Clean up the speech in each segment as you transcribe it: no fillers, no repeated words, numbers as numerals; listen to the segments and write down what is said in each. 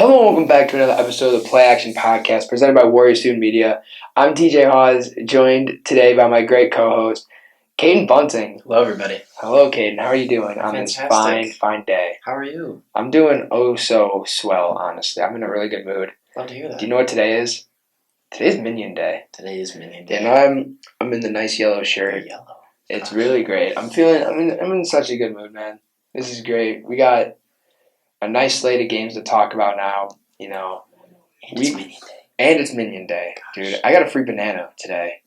Hello and welcome back to another episode of the Play Action Podcast presented by Warrior Student Media. I'm TJ Haws, joined today by my great co-host, Caiden Bunting. Hello, everybody. Hello, Caiden. How are you doing on this fine day? How are you? I'm doing oh so swell, honestly. I'm in a really good mood. Love to hear that. Do you know what today is? Today's Minion Day. Today is Minion Day. And I'm in the nice yellow shirt. Yellow. It's really great. I'm in such a good mood, man. This is great. We got a nice slate of games to talk about now, you know. It's Minion Day. And it's Minion Day, dude. I got a free banana today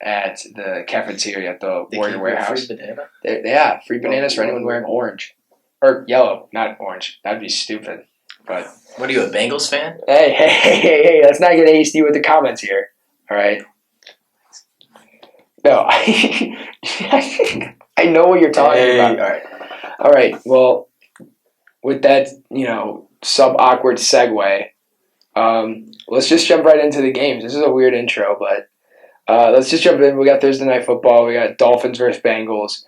at the cafeteria at the Warrior Warehouse. Free banana? Yeah, free bananas for anyone wearing orange. Or yellow, not orange. That'd be stupid. But what are you, a Bengals fan? Hey, let's not get hasty with the comments here. All right? No, I know what you're talking about. All right, well, with that, sub-awkward segue, let's just jump right into the games. This is a weird intro, but let's just jump in. We got Thursday Night Football. We got Dolphins versus Bengals.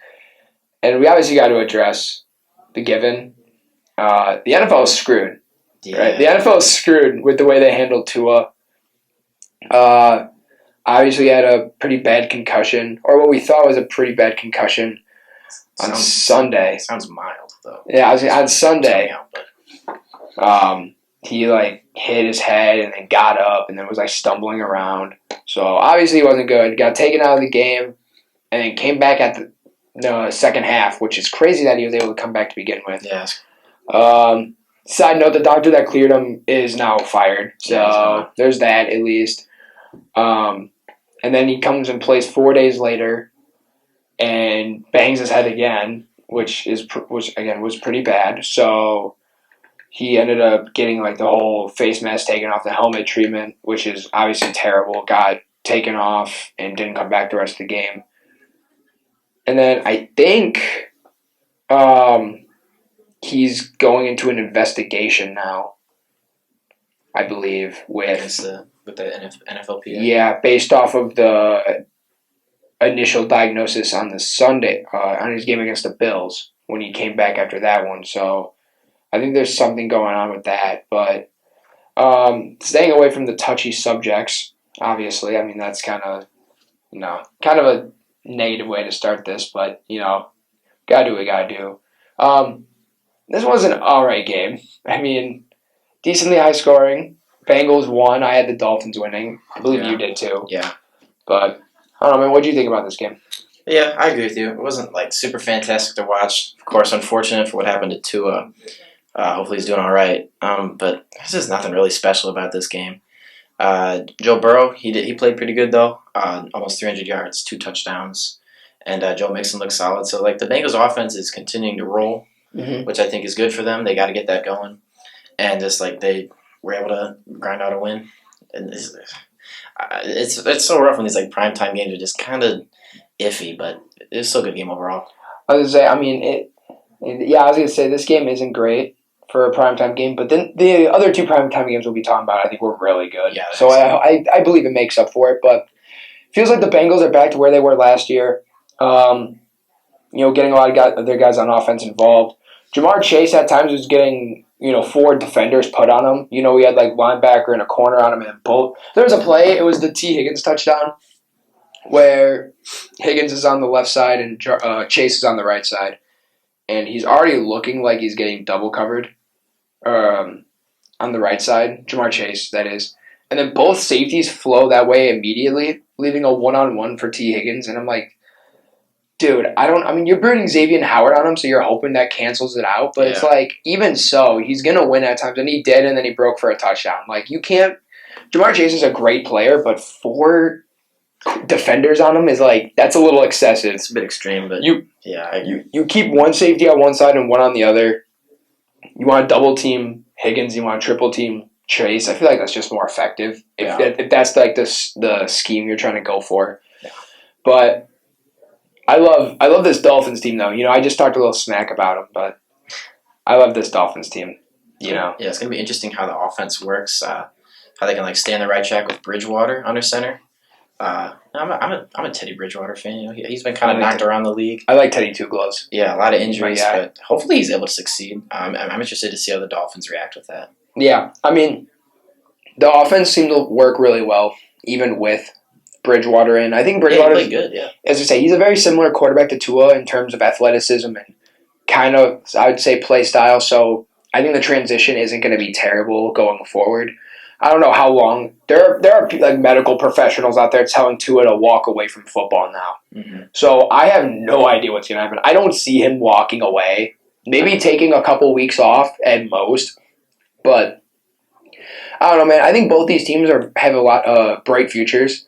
And we obviously got to address the given. The NFL is screwed. Yeah. Right? The NFL is screwed with the way they handled Tua. Obviously, he had a pretty bad concussion, or what we thought was a pretty bad concussion on Sunday. Sounds mild, though. Yeah, on Sunday. He hit his head and then got up and then was stumbling around. So obviously he wasn't good. Got taken out of the game and then came back at the second half, which is crazy that he was able to come back to begin with. Yes. Side note: the doctor that cleared him is now fired. So there's that at least. And then he comes and plays 4 days later and bangs his head again, which was pretty bad. So he ended up getting the whole face mask taken off, the helmet treatment, which is obviously terrible. Got taken off and didn't come back the rest of the game. And then I think he's going into an investigation now, I believe, with the NFLPA. Yeah, based off of the initial diagnosis on the Sunday, on his game against the Bills, when he came back after that one. So I think there's something going on with that. But staying away from the touchy subjects, obviously. I mean, that's kind of a negative way to start this. But, gotta do what we gotta do. This was an alright game. I mean, decently high scoring. Bengals won. I had the Dolphins winning. I believe you did too. Yeah. But, I don't know, man. What do you think about this game? Yeah, I agree with you. It wasn't, super fantastic to watch. Of course, unfortunate for what happened to Tua. Hopefully he's doing all right. But there's just nothing really special about this game. Joe Burrow, he played pretty good, though. Almost 300 yards, 2 touchdowns. And Joe Mixon looks solid. So, the Bengals offense is continuing to roll, which I think is good for them. They got to get that going. And just, they were able to grind out a win. And it's so rough when these primetime games are just kind of iffy, but it's still a good game overall. I was gonna say this game isn't great for a primetime game, but then the other 2 primetime games we'll be talking about I think were really good. Yeah, so I believe it makes up for it, but it feels like the Bengals are back to where they were last year. Getting a lot of their guys on offense involved. Jamar Chase at times was getting 4 defenders put on him. We had linebacker and a corner on him and both. There was a play, it was the T. Higgins touchdown, where Higgins is on the left side and Chase is on the right side. And he's already looking like he's getting double covered on the right side, Jamar Chase, that is. And then both safeties flow that way immediately, leaving a one-on-one for T. Higgins. And I'm like, dude, you're burning Xavier Howard on him, so you're hoping that cancels it out. But It's even so, he's going to win at times. And he did, and then he broke for a touchdown. You can't – Jamar Chase is a great player, but 4 defenders on him is that's a little excessive. It's a bit extreme, but you keep one safety on one side and one on the other. You want to double team Higgins, you want to triple team Chase. I feel like that's just more effective if that's the scheme you're trying to go for. Yeah. But I love this Dolphins team though. I just talked a little smack about them, but I love this Dolphins team. Yeah, it's gonna be interesting how the offense works. How they can stay on the right track with Bridgewater under center. I'm a Teddy Bridgewater fan. He's been kind of knocked around the league. I like Teddy Two Gloves. Yeah, a lot of injuries, but hopefully he's able to succeed. I'm interested to see how the Dolphins react with that. Yeah, I mean, the offense seemed to work really well, even with Bridgewater in. I think Yeah, he Bridgewater, played good, yeah. as I say, he's a very similar quarterback to Tua in terms of athleticism and kind of, I would say, play style. So I think the transition isn't going to be terrible going forward. I don't know how long. There are like medical professionals out there telling Tua to walk away from football now. Mm-hmm. So I have no idea what's going to happen. I don't see him walking away. Maybe taking a couple weeks off at most, but I don't know, man. I think both these teams have a lot bright futures.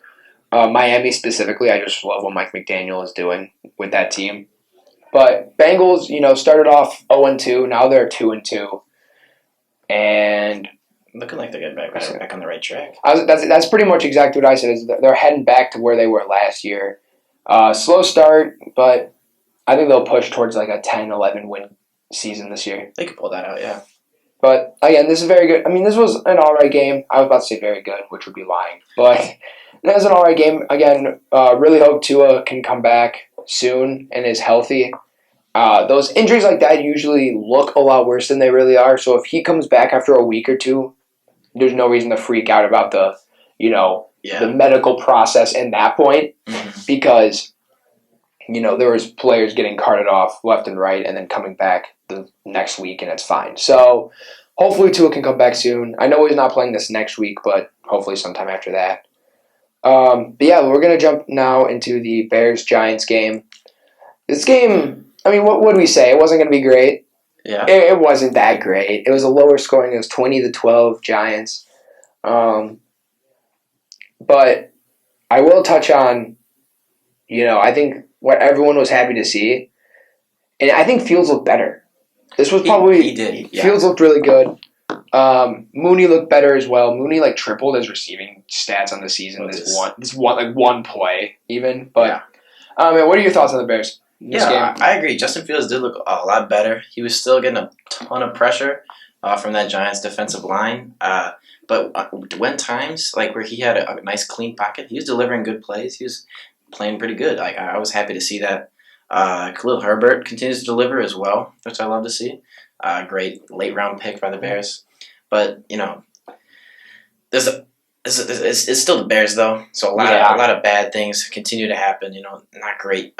Miami specifically, I just love what Mike McDaniel is doing with that team. But Bengals, started off 0-2. Now they're 2-2, and Looking like they're getting back on the right track. that's pretty much exactly what I said. Is they're heading back to where they were last year. Slow start, but I think they'll push towards like a 10-11 win season this year. They could pull that out, yeah. But again, this is very good. I mean, this was an all right game. I was about to say very good, which would be lying, but it was an all right game. Again, really hope Tua can come back soon and is healthy. Those injuries like that usually look a lot worse than they really are. So if he comes back after a week or two, there's no reason to freak out about the medical process in that point, because there was players getting carted off left and right and then coming back the next week and it's fine. So hopefully Tua can come back soon. I know he's not playing this next week, but hopefully sometime after that. But yeah, we're gonna jump now into the Bears-Giants game. This game, I mean, what would we say? It wasn't going to be great. Yeah. It wasn't that great. It was a lower scoring. It was 20-12 Giants. But I will touch on, I think what everyone was happy to see, and I think Fields looked better. This was probably he did. Yeah. Fields looked really good. Mooney looked better as well. Mooney tripled his receiving stats on the season. This one play even. But what are your thoughts on the Bears? Yeah, I agree. Justin Fields did look a lot better. He was still getting a ton of pressure from that Giants defensive line. But when times where he had a nice clean pocket, he was delivering good plays. He was playing pretty good. I was happy to see that. Khalil Herbert continues to deliver as well, which I love to see. Great late round pick by the Bears. But it's still the Bears though. So a lot of bad things continue to happen. Not great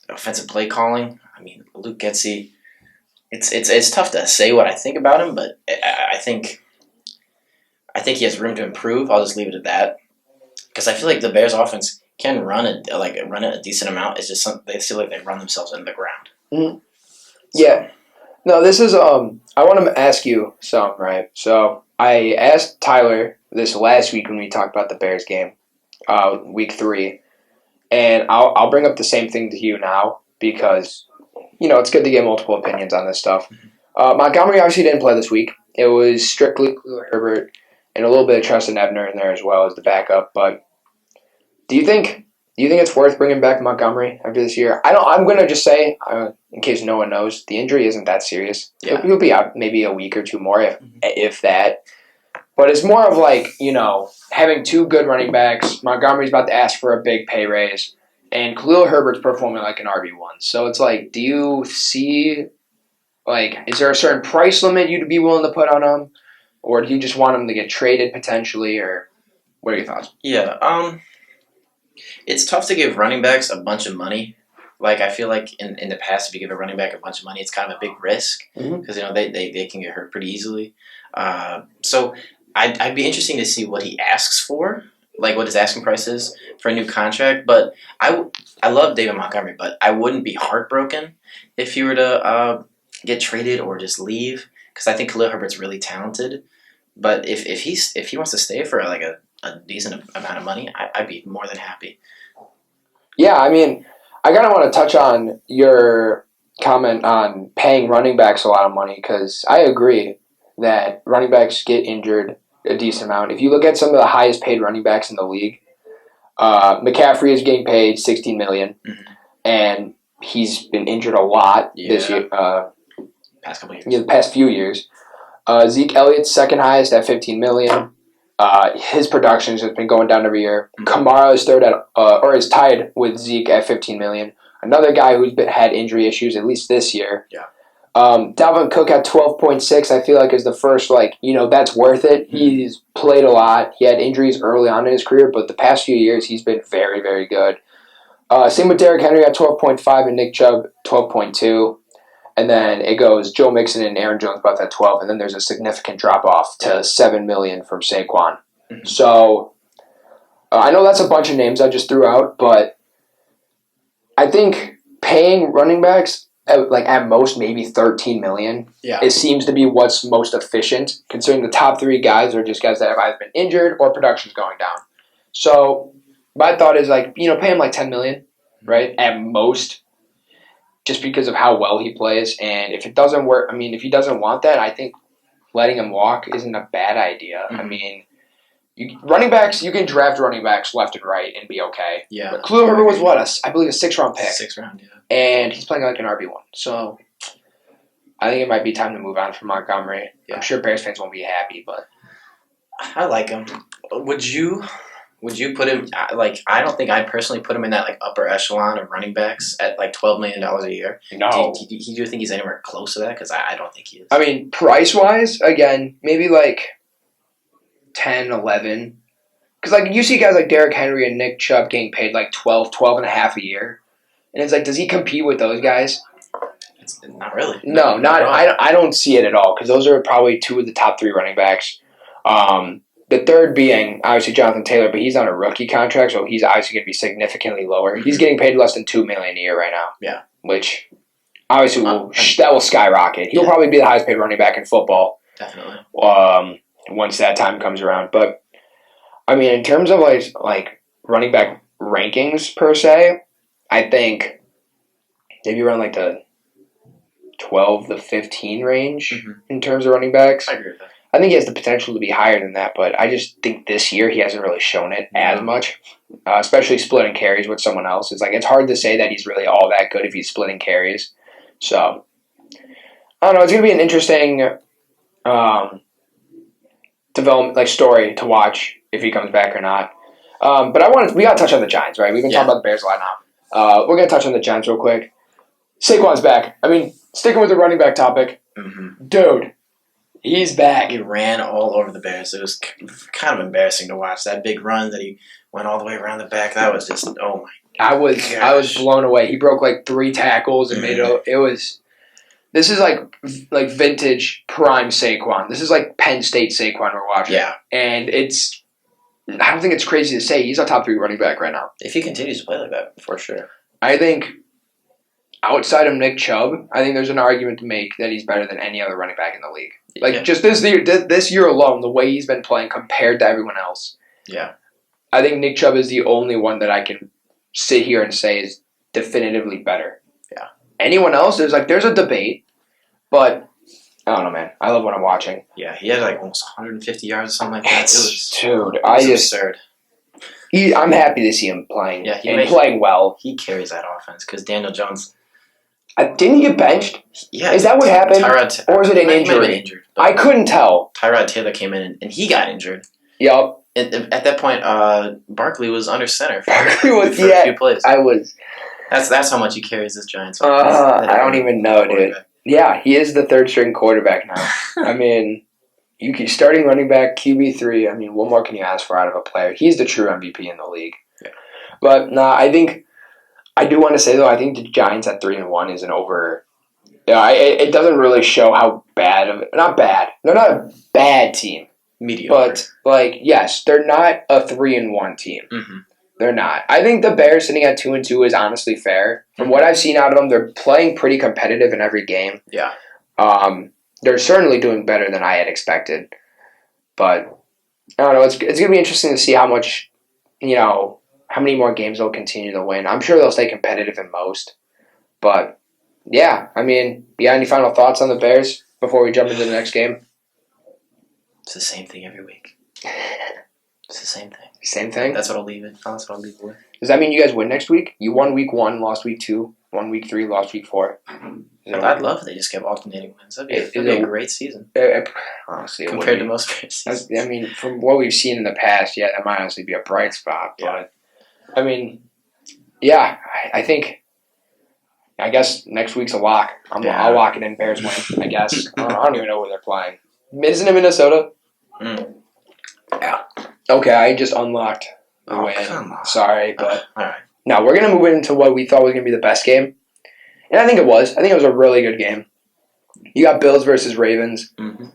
offensive play calling. I mean, Luke Getsy. It's tough to say what I think about him, but I think he has room to improve. I'll just leave it at that, because I feel like the Bears offense can run it a decent amount. It's just they feel like they run themselves into the ground. Mm-hmm. Yeah. No, this is I want to ask you something, right? So I asked Tyler this last week when we talked about the Bears game, week 3, and I'll bring up the same thing to you now because it's good to get multiple opinions on this stuff. Montgomery obviously didn't play this week. It was strictly Herbert and a little bit of Treston Ebner in there as well as the backup. But do you think it's worth bringing back Montgomery after this year? I'm going to just say, in case no one knows, the injury isn't that serious. Yeah. He'll be out maybe a week or two more, if that. But it's more of having 2 good running backs. Montgomery's about to ask for a big pay raise, and Khalil Herbert's performing like an RB1. So it's do you see, is there a certain price limit you'd be willing to put on him? Or do you just want him to get traded potentially, or what are your thoughts? Yeah, it's tough to give running backs a bunch of money. I feel like in the past, if you give a running back a bunch of money, it's kind of a big risk because they can get hurt pretty easily. So I'd be interesting to see what he asks for, what his asking price is for a new contract. But I love David Montgomery, but I wouldn't be heartbroken if he were to get traded or just leave, because I think Khalil Herbert's really talented. But if he wants to stay for a decent amount of money, I'd be more than happy. Yeah, I mean, I kind of want to touch on your comment on paying running backs a lot of money, because I agree that running backs get injured a decent amount. If you look at some of the highest paid running backs in the league, McCaffrey is getting paid $16 million, and he's been injured a lot this year. Past couple years. Yeah, the past few years. Zeke Elliott's second highest at $15 million. His production has been going down every year. Kamara is is tied with Zeke at $15 million. Another guy who's had injury issues at least this year. Yeah. Dalvin Cook at 12.6, I feel like is the first, that's worth it. He's played a lot. He had injuries early on in his career, but the past few years he's been very, very good. Same with Derrick Henry at 12.5 and Nick Chubb 12.2. And then it goes Joe Mixon and Aaron Jones both at 12, and then there's a significant drop-off to $7 million from Saquon. Mm-hmm. So I know that's a bunch of names I just threw out, but I think paying running backs at most maybe $13 million. Yeah. It seems to be what's most efficient, considering the top three guys are just guys that have either been injured or production's going down. So my thought is pay him like $10 million, right? At most, just because of how well he plays. And if it doesn't work, if he doesn't want that, I think letting him walk isn't a bad idea. Mm-hmm. Running backs, you can draft running backs left and right and be okay. Yeah. But Khalil Herbert was I believe a 6th-round pick. 6th round, yeah. And he's playing like an RB1. So I think it might be time to move on from Montgomery. Yeah. I'm sure Bears fans won't be happy, but I like him. Would you put him I don't think I'd personally put him in that upper echelon of running backs at $12 million a year. No. Do you think he's anywhere close to that? Because I don't think he is. Price-wise, again, maybe 10, 11. Because you see guys like Derrick Henry and Nick Chubb getting paid 12 and a half a year. And it's does he compete with those guys? It's not really. No, not. I don't see it at all because those are probably two of the top 3 running backs. The third being obviously Jonathan Taylor, but he's on a rookie contract, so he's obviously going to be significantly lower. Mm-hmm. He's getting paid less than $2 million a year right now. Yeah, which obviously that will skyrocket. He'll probably be the highest paid running back in football. Definitely. Once that time comes around, but in terms of running back rankings per se. I think maybe around the 12 to 15 range in terms of running backs. I agree with that. I think he has the potential to be higher than that, but I just think this year he hasn't really shown it as much, especially splitting carries with someone else. It's hard to say that he's really all that good if he's splitting carries. So, I don't know. It's going to be an interesting development story to watch if he comes back or not. But we got to touch on the Giants, right? We've been talking about the Bears a lot now. We're going to touch on the Giants real quick. Saquon's back. Sticking with the running back topic. Mm-hmm. Dude, he's back. He ran all over the Bears. It was kind of embarrassing to watch. That big run that he went all the way around the back, that was just, oh my I was blown away. He broke 3 tackles and made it was... This is vintage prime Saquon. This is Penn State Saquon we're watching. Yeah. And I don't think it's crazy to say he's a top 3 running back right now. If he continues to play like that, for sure. I think outside of Nick Chubb, I think there's an argument to make that he's better than any other running back in the league. Just this year alone, the way he's been playing compared to everyone else. Yeah. I think Nick Chubb is the only one that I can sit here and say is definitively better. Yeah. Anyone else, there's a debate, but I don't know, man. I love what I'm watching. Yeah, he had almost 150 yards or something like that. It was absurd. I'm happy to see him playing playing well. He carries that offense because Daniel Jones. Didn't he get benched? Yeah. Is that what happened? Or is it an injury? Injured, I couldn't tell. Tyrod Taylor came in and he got injured. Yep. And at that point, Barkley was under center for a few plays. That's how much he carries this Giants offense. I don't even know, dude. Yeah, he is the 3rd-string quarterback now. You keep starting running back, QB3. What more can you ask for out of a player? He's the true MVP in the league. Yeah. But, I do want to say, though, I think the Giants at 3-1 is an over... it doesn't really show how bad of... Not bad. They're not a bad team. Mediocre. But, yes, they're not a 3-1 team. Mm-hmm. They're not. I think the Bears sitting at 2-2 is honestly fair. From what I've seen out of them, they're playing pretty competitive in every game. Yeah. They're certainly doing better than I had expected. But, I don't know, it's going to be interesting to see how much, how many more games they'll continue to win. I'm sure they'll stay competitive in most. But, yeah, any final thoughts on the Bears before we jump into the next game? It's the same thing every week. It's the same thing. Same thing? That's what I'll leave it. That's what I'll leave it with. Does that mean you guys win next week? You won week 1, lost week 2, won week 3, lost week 4. I'd love if they just kept alternating wins. That'd be a great season. Honestly, compared to most Bears seasons. From what we've seen in the past, yeah, that might honestly be a bright spot. But, I think I guess next week's a lock. I'll lock it in. Bears win, I guess. I don't even know where they're playing. Isn't it Minnesota? Mm. Yeah. Okay, I just unlocked the win. Come on. Sorry, but all right. now we're going to move into what we thought was going to be the best game. And I think it was. I think it was a really good game. You got Bills versus Ravens. Mm-hmm.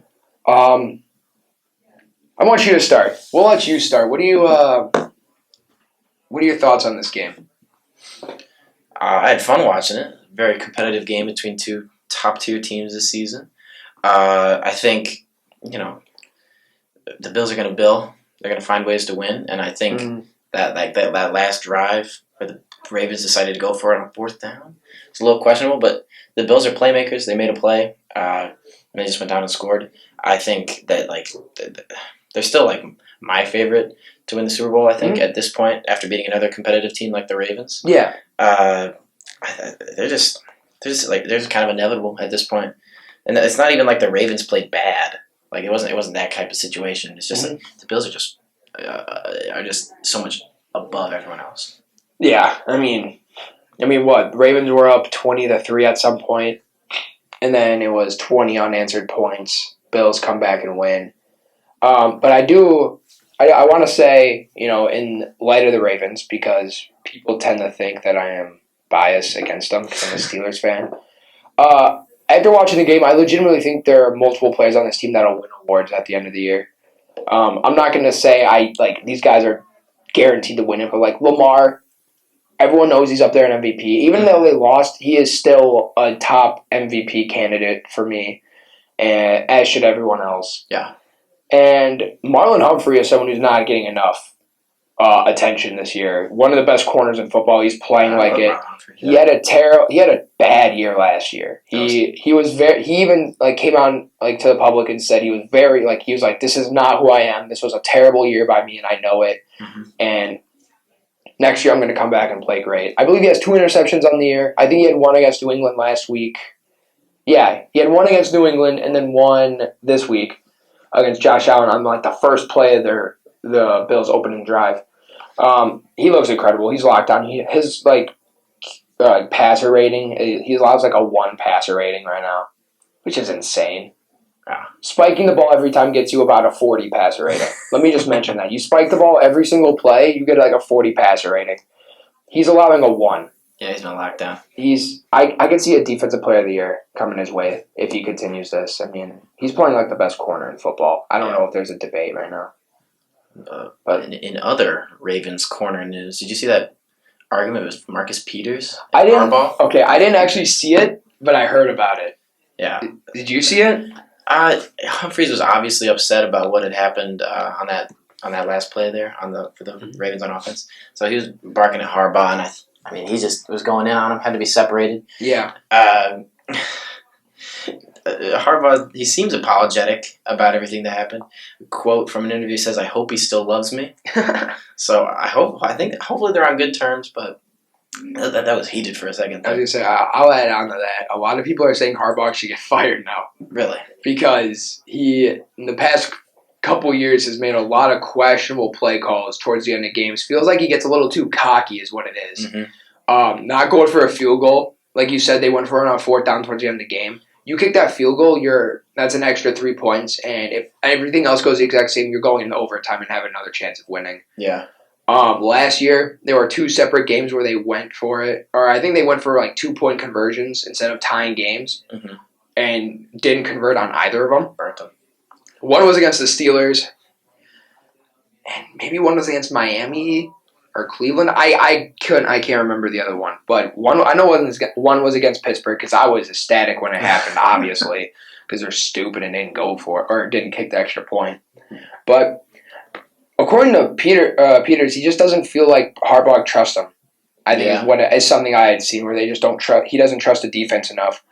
I want you to start. We'll let you start. What are your thoughts on this game? I had fun watching it. Very competitive game between two top-tier teams this season. I think, the Bills are going to bill. They're going to find ways to win, and I think that last drive where the Ravens decided to go for it on 4th down, it's a little questionable, but the Bills are playmakers. They made a play, and they just went down and scored. I think that they're still my favorite to win the Super Bowl. I think at this point, after beating another competitive team like the Ravens, yeah, they're just kind of inevitable at this point. And it's not even like the Ravens played bad. Like it wasn't that type of situation. It's just that the Bills are just so much above everyone else. Yeah, I mean, what? Ravens were up 20-3 at some point, and then it was 20 unanswered points. Bills come back and win. But I want to say, in light of the Ravens, because people tend to think that I am biased against them because I'm a Steelers fan. After watching the game, I legitimately think there are multiple players on this team that will win awards at the end of the year. I'm not going to say these guys are guaranteed to win it, but Lamar, everyone knows he's up there in MVP. Even though they lost, he is still a top MVP candidate for me, and as should everyone else. Yeah. And Marlon Humphrey is someone who's not getting enough attention this year. One of the best corners in football. He's playing like it. He had a bad year last year. He even came on to the public and said he was this is not who I am. This was a terrible year by me and I know it. Mm-hmm. And next year I'm going to come back and play great. I believe he has 2 interceptions on the year. I think he had 1 against New England last week. Yeah, he had 1 against New England and then 1 this week against Josh Allen on the first play of the Bills' opening drive. He looks incredible. He's locked on. His passer rating, he allows a 1 passer rating right now, which is insane. Spiking the ball every time gets you about a 40 passer rating. Let me just mention that. You spike the ball every single play, you get a 40 passer rating. He's allowing a 1. Yeah, he's been locked down. I could see a defensive player of the year coming his way if he continues this. I mean, he's playing the best corner in football. I don't know if there's a debate right now. But in other Ravens corner news, did you see that argument with Marcus Peters? I didn't. Harbaugh? Okay, I didn't actually see it, but I heard about it. Yeah. Did you see it? Humphreys was obviously upset about what had happened on that last play there for the Ravens on offense. So he was barking at Harbaugh, and he just was going in on him. Had to be separated. Yeah. Harbaugh, he seems apologetic about everything that happened. A quote from an interview says, "I hope he still loves me." So hopefully they're on good terms, but that was heated for a second. I was gonna say I'll add on to that. A lot of people are saying Harbaugh should get fired now. Really? Because he in the past couple years has made a lot of questionable play calls towards the end of games. Feels like he gets a little too cocky, is what it is. Mm-hmm. Not going for a field goal, like you said, they went for it on 4th down towards the end of the game. You kick that field goal, that's an extra 3 points, and if everything else goes the exact same, you're going into overtime and have another chance of winning. Yeah. Last year, there were 2 separate games where they went for it, or I think they went for 2-point conversions instead of tying games, and didn't convert on either of them. Burnt them. One was against the Steelers, and maybe one was against Miami or Cleveland. I can't remember the other one, but I know one was against Pittsburgh because I was ecstatic when it happened, obviously, because they're stupid and didn't go for it or didn't kick the extra point. But according to Peters, he just doesn't feel like Harbaugh trusts him. I think is something I had seen where they just don't trust. He doesn't trust the defense enough.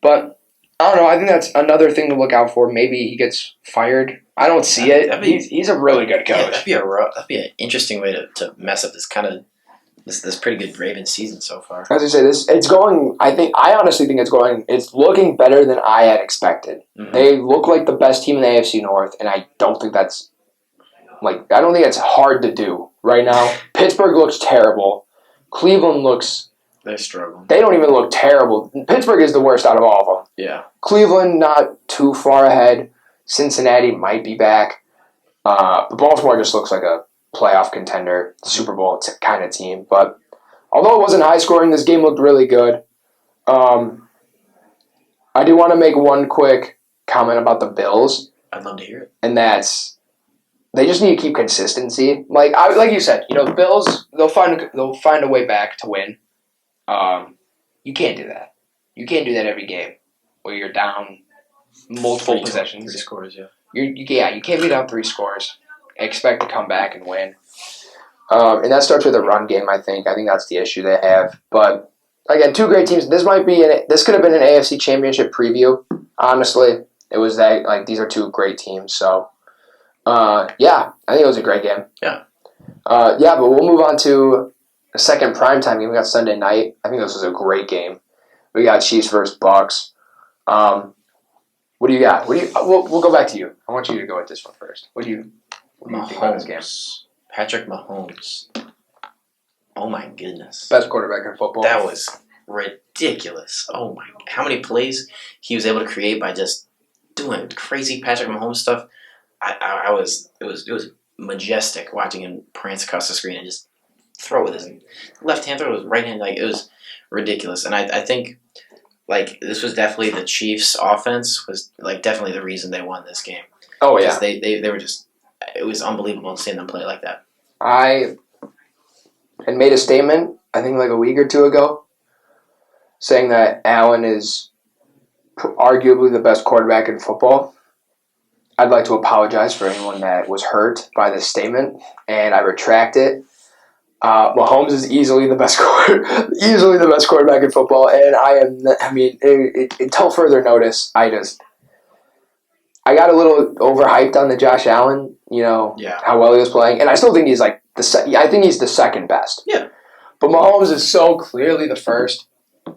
But I don't know. I think that's another thing to look out for. Maybe he gets fired. I don't see it. He's a really good coach. Yeah, that'd be an interesting way to mess up this pretty good Ravens season so far. As I say, it's going. I honestly think it's going. It's looking better than I had expected. Mm-hmm. They look like the best team in the AFC North, and I don't think that's hard to do right now. Pittsburgh looks terrible. Cleveland looks They're struggling. They don't even look terrible. Pittsburgh is the worst out of all of them. Yeah. Cleveland, not too far ahead. Cincinnati might be back. But Baltimore just looks like a playoff contender, Super Bowl kind of team. But although it wasn't high scoring, this game looked really good. I do want to make one quick comment about the Bills. I'd love to hear it. And that's they just need to keep consistency. Like you said, the Bills they'll find a way back to win. You can't do that. You can't do that every game where you're down multiple possessions. 3 scores, yeah. You can't be down 3 scores. Expect to come back and win. And that starts with a run game, I think. I think that's the issue they have. But again, 2 great teams. This could have been an AFC Championship preview. Honestly, it was that these are 2 great teams. So, I think it was a great game. Yeah. But we'll move on to the second primetime game. We got Sunday night. I think this was a great game. We got Chiefs versus Bucks. What do you got? We'll go back to you. I want you to go with this one first. What do you think about this game? Patrick Mahomes. Oh my goodness. Best quarterback in football. That was ridiculous. Oh my! How many plays he was able to create by just doing crazy Patrick Mahomes stuff. It was majestic watching him prance across the screen and just throw with his left hand, throw with his right hand. It was ridiculous. And I think this was definitely the Chiefs' offense was definitely the reason they won this game. Oh yeah, they were just it was unbelievable seeing them play like that. I had made a statement I think a week or 2 ago, saying that Allen is arguably the best quarterback in football. I'd like to apologize for anyone that was hurt by this statement, and I retract it. Mahomes is easily the best quarterback in football, and until further notice, I got a little overhyped on the Josh Allen, how well he was playing, and I still think he's I think he's the second best. Yeah. But Mahomes is so clearly the first.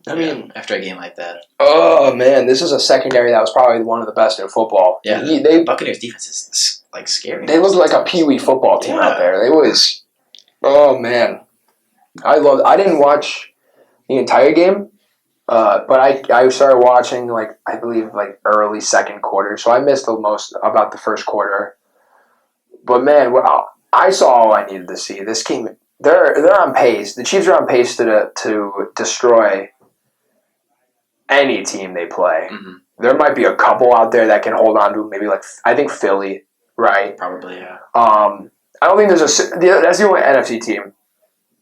After a game like that. Oh man, this is a secondary that was probably one of the best in football. Yeah, the Buccaneers defense is scary. They looked like a peewee football team out there. They was. Oh man, I didn't watch the entire game, but I started watching I believe early second quarter, so I missed the most about the first quarter. But man, I saw all I needed to see. This team, they're on pace. The Chiefs are on pace to destroy any team they play. Mm-hmm. There might be a couple out there that can hold on to maybe I think Philly, right? Probably, yeah. I don't think that's the only NFC team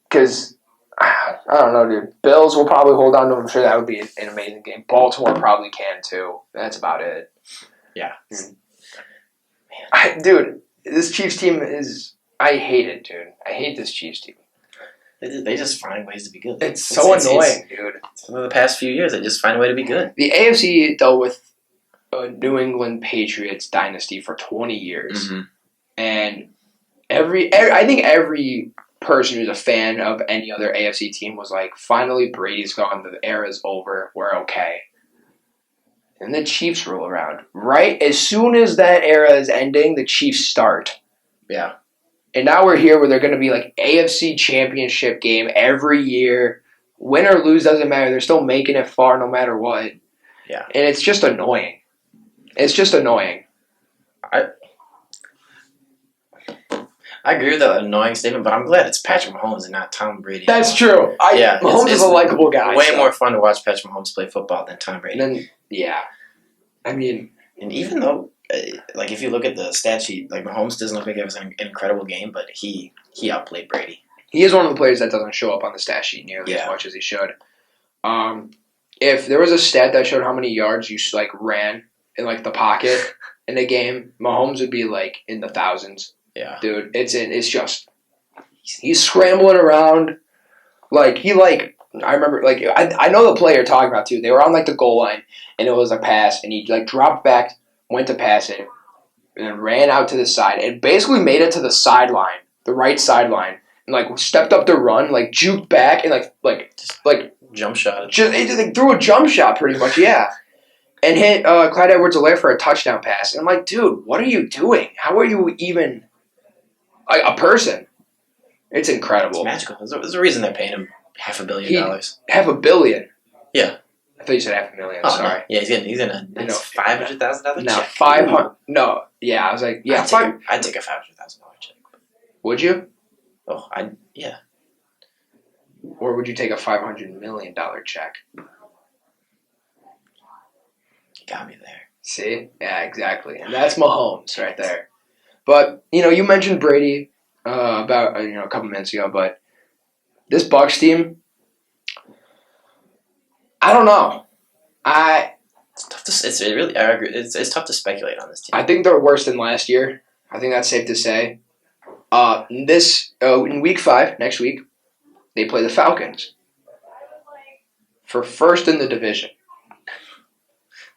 because I don't know, dude. Bills will probably hold on to them. I'm sure that would be an amazing game. Baltimore probably can too. That's about it. Yeah. Dude, this Chiefs team is. I hate it, dude. I hate this Chiefs team. They just find ways to be good. It's so annoying, dude. Over the past few years, they just find a way to be good. The AFC dealt with a New England Patriots dynasty for 20 years. Mm-hmm. And I think every person who's a fan of any other AFC team was finally Brady's gone, the era's over, we're okay. And the Chiefs roll around. Right as soon as that era is ending, the Chiefs start. Yeah. And now we're here where they're going to be AFC Championship game every year. Win or lose doesn't matter. They're still making it far no matter what. Yeah. And it's just annoying. I agree with that annoying statement, but I'm glad it's Patrick Mahomes and not Tom Brady. That's true. Mahomes is a likable guy. Way more fun to watch Patrick Mahomes play football than Tom Brady. And even though, if you look at the stat sheet, Mahomes doesn't look like it was an incredible game, but he outplayed Brady. He is one of the players that doesn't show up on the stat sheet nearly as much as he should. If there was a stat that showed how many yards you ran in the pocket in a game, Mahomes would be in the thousands. Yeah, dude, it's just he's scrambling around I remember I know the play you're talking about too. They were on the goal line and it was a pass and he dropped back, went to pass it, and then ran out to the side and basically made it to the sideline, the right sideline, and stepped up to run, juked back and jump shot. Just threw a jump shot pretty much, yeah. And hit Clyde Edwards-Helaire for a touchdown pass. And I'm dude, what are you doing? How are you even a person? It's incredible. It's magical. There's a reason they're paying him $500 million. $500 million. Yeah. I thought you said $500,000. Oh, Sorry. No. Yeah, he's in a $500,000 No, check. 500. No, yeah, I was like, yeah, I'd take a $500,000 check. Would you? Oh, yeah. Or would you take a $500 million check? You got me there. See? Yeah, exactly. And that's Mahomes right there. But, you mentioned Brady about a couple minutes ago, but this Bucs team, I don't know. It's tough to. I agree. It's tough to speculate on this team. I think they're worse than last year. I think that's safe to say. In week 5, next week, they play the Falcons for first in the division.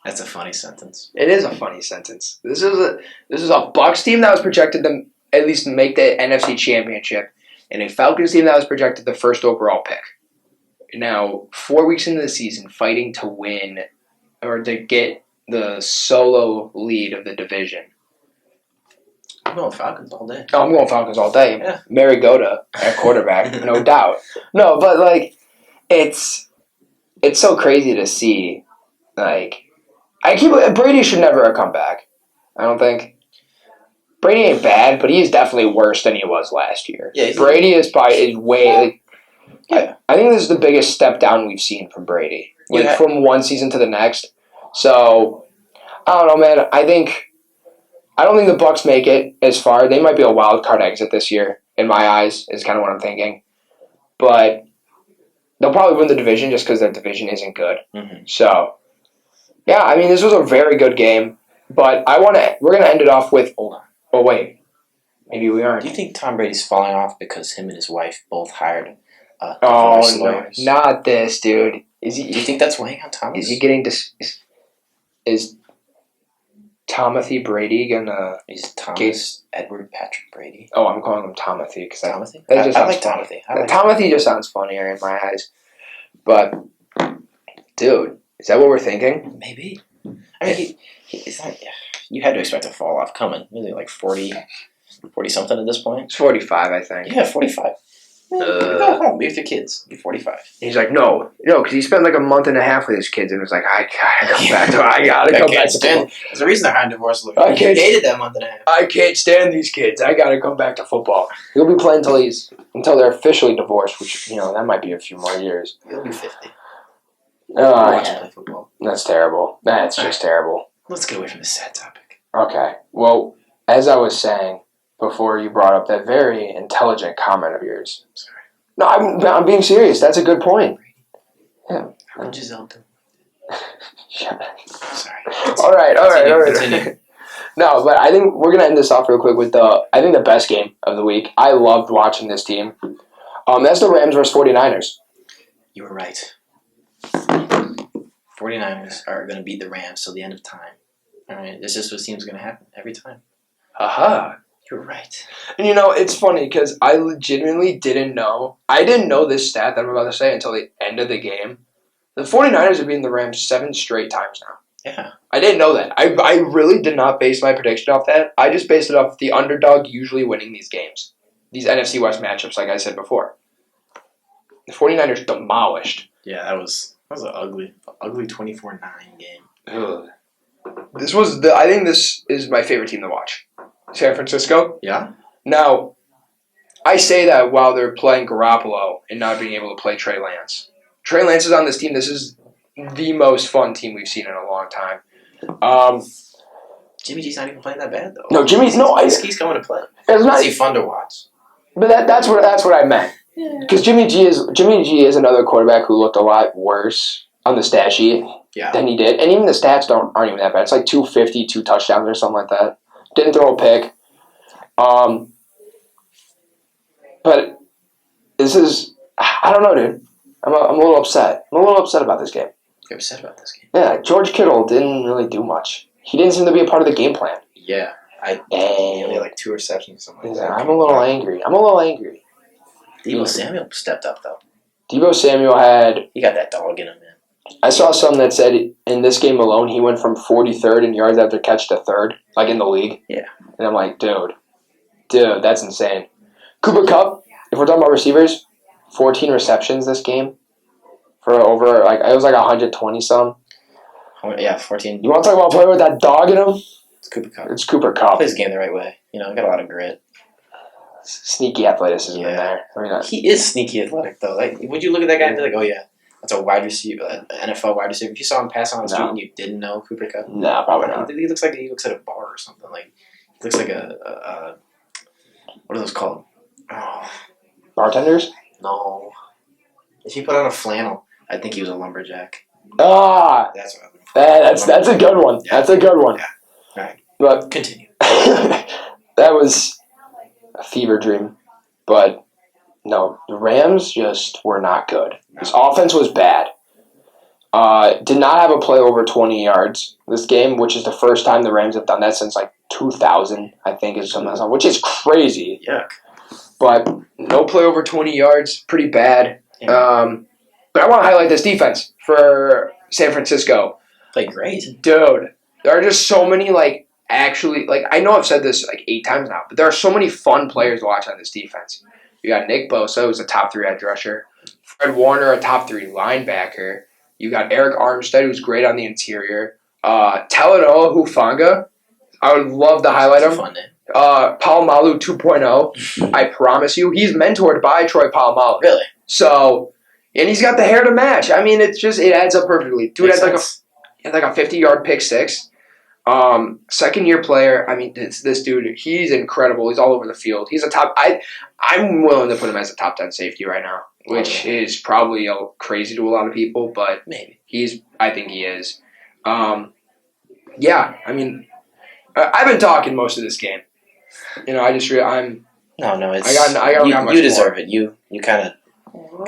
That's a funny sentence. It is a funny sentence. This is a Bucs team that was projected to at least make the NFC Championship, and a Falcons team that was projected the first overall pick. Now, 4 weeks into the season, fighting to win or to get the solo lead of the division. I'm going Falcons all day. Oh, I'm going Falcons all day. Yeah. Mariota at quarterback, no doubt. No, but it's so crazy to see. Brady should never have come back. I don't think. Brady ain't bad, but he's definitely worse than he was last year. Yeah, Brady is way. Yeah, I think this is the biggest step down we've seen from Brady, from one season to the next. So I don't know, man. I don't think the Bucs make it as far. They might be a wild card exit this year, in my eyes, is kind of what I'm thinking. But they'll probably win the division just because their division isn't good. Mm-hmm. So, yeah, I mean, this was a very good game. But we're gonna end it off with. Oh wait, maybe we aren't. Do you think Tom Brady's falling off because him and his wife both hired divorce lawyers? No, not this, dude. Do you think that's weighing on Thomas? Is he getting is Tomothy Brady gonna? He's Thomas Edward Patrick Brady. Oh, I'm calling him Tomothy because Tomothy. I like Tomothy. Tomothy just sounds funnier in my eyes. But, dude, is that what we're thinking? Maybe. I mean, it's not. You had to expect a fall off coming. Really, like 40 something at this point. It's 45, I think. Yeah, 45. Go home. Be with your kids. Be 45. He's like, no, because he spent like a month and a half with his kids, and was like, I gotta come back. I gotta come back. There's a reason they're high divorce. I dated that month and a half. I can't stand these kids. I gotta come back to football. He'll be playing until they're officially divorced, which that might be a few more years. He'll be 50. Watch him play football. That's terrible. That's just terrible. Let's get away from this sad topic. Okay. Well, as I was saying before, you brought up that very intelligent comment of yours. Sorry. No, I'm being serious. That's a good point. Yeah. How would Giselle do? Sorry. All right. Continue. No, but I think we're gonna end this off real quick with the best game of the week. I loved watching this team. That's the Rams versus 49ers. You were right. 49ers are going to beat the Rams till the end of time. All right, this is what seems going to happen every time. Aha. You're right. And it's funny because I legitimately didn't know. I didn't know this stat that I'm about to say until the end of the game. The 49ers have beaten the Rams 7 straight times now. Yeah. I didn't know that. I really did not base my prediction off that. I just based it off the underdog usually winning these games. These NFC West matchups, like I said before. The 49ers demolished. Yeah, that was an ugly 24-9 game. Ugh. I think this is my favorite team to watch. San Francisco. Yeah? Now, I say that while they're playing Garoppolo and not being able to play Trey Lance. Trey Lance is on this team. This is the most fun team we've seen in a long time. Jimmy G's not even playing that bad, though. No, he's coming to play. Is he fun to watch? But that's what I meant. Because Jimmy G is another quarterback who looked a lot worse on the stat sheet than he did. And even the stats aren't even that bad. It's like 250, 2 touchdowns or something like that. Didn't throw a pick. But this is, I don't know, dude. I'm a little upset. I'm a little upset about this game. You're upset about this game? Yeah, George Kittle didn't really do much. He didn't seem to be a part of the game plan. Yeah. He only had like 2 receptions or something like that. I'm a little angry. Deebo Samuel stepped up, though. Deebo Samuel he got that dog in him, man. I saw some that said in this game alone, he went from 43rd in yards after catch to 3rd, like in the league. Yeah. And I'm like, dude, that's insane. Cooper Kupp, if we're talking about receivers, 14 receptions this game for over, like, it was like 120 some. Yeah, 14. You want to talk about a player with that dog in him? It's Cooper Kupp. It's Cooper Kupp. Plays the game the right way. Got a lot of grit. Sneaky athleticism in there. I mean, he is sneaky athletic, though. Like, would you look at that guy and be like, oh, yeah, that's a wide receiver, an NFL wide receiver? If you saw him pass on the street and you didn't know Cooper Kupp? No, probably not. He looks at a bar or something. Like, he looks like a what are those called? Oh. Bartenders? No. If he put on a flannel, I think he was a lumberjack. Ah! That's what that's a good one. Yeah. That's a good one. Yeah. All right. But continue. That was a fever dream. But no, the Rams just were not good. His offense was bad. Did not have a play over 20 yards this game, which is the first time the Rams have done that since like 2000, I think, is something like that, which is crazy. Yuck. But no play over 20 yards, pretty bad. Yeah. But I want to highlight this defense for San Francisco. Played great. Dude, there are just so many, I know I've said this like 8 times now, but there are so many fun players to watch on this defense. You got Nick Bosa, who's a top 3 edge rusher. Fred Warner, a top 3 linebacker. You got Eric Armstead, who's great on the interior. Talanoa Hufanga, I would love to highlight him. Fun name. Palomalu 2.0. I promise you, he's mentored by Troy Polamalu. Really? So, and he's got the hair to match. I mean, it adds up perfectly. Dude had like a 50-yard pick six. Second-year player. I mean, this dude, he's incredible. He's all over the field. He's a top. I'm willing to put him as a top 10 safety right now, which is probably crazy to a lot of people, but maybe I think he is. Yeah. I mean, I've been talking most of this game. I just I'm. No, it's. I got much you deserve more. it. You kind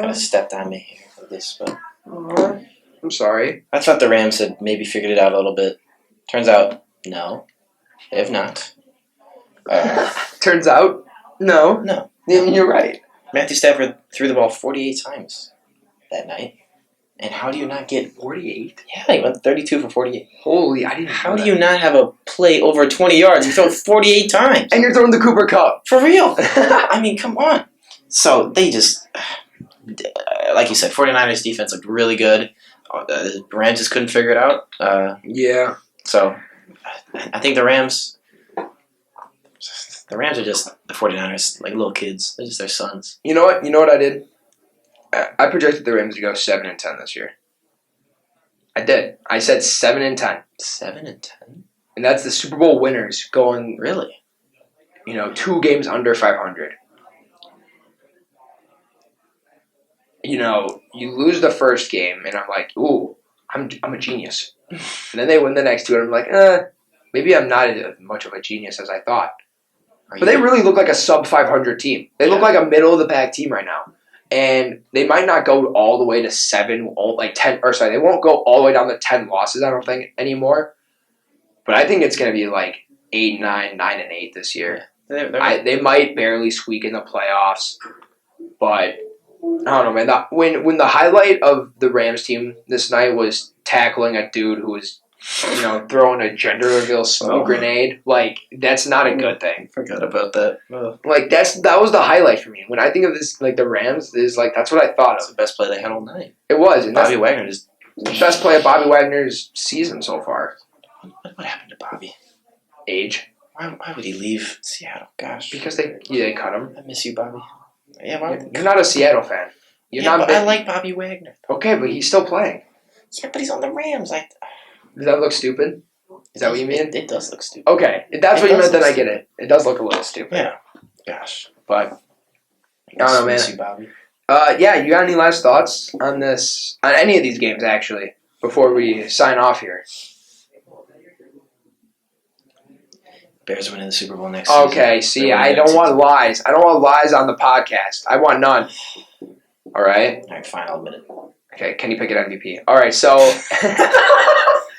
of stepped on me here with this, but. I'm sorry. I thought the Rams had maybe figured it out a little bit. Turns out, no. They have not. Turns out, no. No. You're right. Matthew Stafford threw the ball 48 times that night. And how do you not get 48? Yeah, he went 32 for 48. Holy, I didn't know How do you not have a play over 20 yards? You throw it 48 times. And you're throwing the Cooper Kupp. For real. I mean, come on. So they just, like you said, 49ers defense looked really good. Rams just couldn't figure it out. Yeah. So I think the Rams are just the 49ers, like little kids. They're just their sons. You know what I did? I projected the Rams to go 7-10 this year. I did. I said 7-10. 7-10? And that's the Super Bowl winners going, really? 2 games under 500. You lose the first game, and I'm like, ooh, I'm a genius. And then they win the next 2, and I'm like, maybe I'm not as much of a genius as I thought. But they really look like a sub-500 team. They look like a middle-of-the-pack team right now. And they might not go all the way to 10, they won't go all the way down to 10 losses, I don't think, anymore. But I think it's going to be like 8-9, 9-8 this year. Yeah. They might barely squeak in the playoffs, but I don't know, man. When the highlight of the Rams team this night was tackling a dude who was, throwing a gender reveal smoke grenade, that's not a good thing. Forgot about that. Oh. That was the highlight for me. When I think of this, the Rams, is that's what I thought It's of. the best play they had all night. It was. And Bobby Wagner just the best play of Bobby Wagner's season so far. What happened to Bobby? Age. Why would he leave Seattle? Gosh. Because they cut him. I miss you, Bobby. Yeah, You're not a Seattle fan. I like Bobby Wagner. Okay, but he's still playing. Yeah, but he's on the Rams. Does that look stupid? Is that what you mean? It does look stupid. Okay, if that's what you meant, then I get it. It does look a little stupid. Yeah. Gosh. But I don't know, man. Miss you, Bobby. Yeah, you got any last thoughts on this? On any of these games, actually, before we sign off here? Bears winning the Super Bowl next season. Okay, see, I don't want lies. I don't want lies on the podcast. I want none. All right? All right, fine, I'll admit it. Okay, Kenny Pickett MVP. All right, so...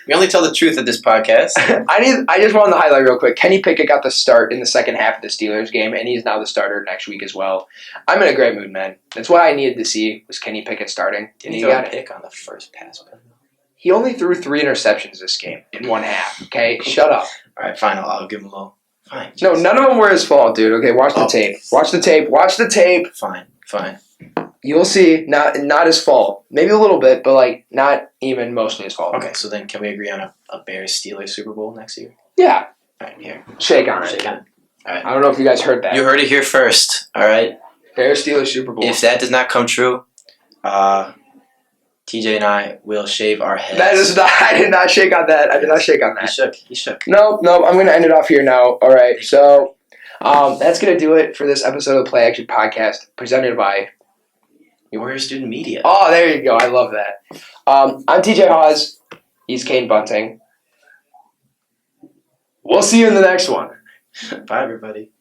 We only tell the truth at this podcast. I just wanted to highlight real quick. Kenny Pickett got the start in the second half of the Steelers game, and he's now the starter next week as well. I'm in a great mood, man. That's what I needed to see, was Kenny Pickett starting. Didn't he throw a pick on the first pass? He only threw 3 interceptions this game in one half, okay? Shut up. All right, fine, I'll give him a little. Fine. No, none of them were his fault, dude. Okay, watch the tape. Watch the tape. Watch the tape. Fine. You'll see. Not his fault. Maybe a little bit, but like not even mostly his fault. Okay, so then can we agree on a Bears-Steelers Super Bowl next year? Yeah. All right, here. Shake on it. Shake on it. All right. I don't know if you guys heard that. You heard it here first. All right. Bears Steelers Super Bowl. If that does not come true, TJ and I will shave our heads. That is not. I did not shake on that. I did not shake on that. He shook. No. I'm going to end it off here now. All right. So that's going to do it for this episode of the Play Action Podcast, presented by Warrior Student Media. Oh, there you go. I love that. I'm TJ Haws. He's Caiden Bunting. We'll see you in the next one. Bye, everybody.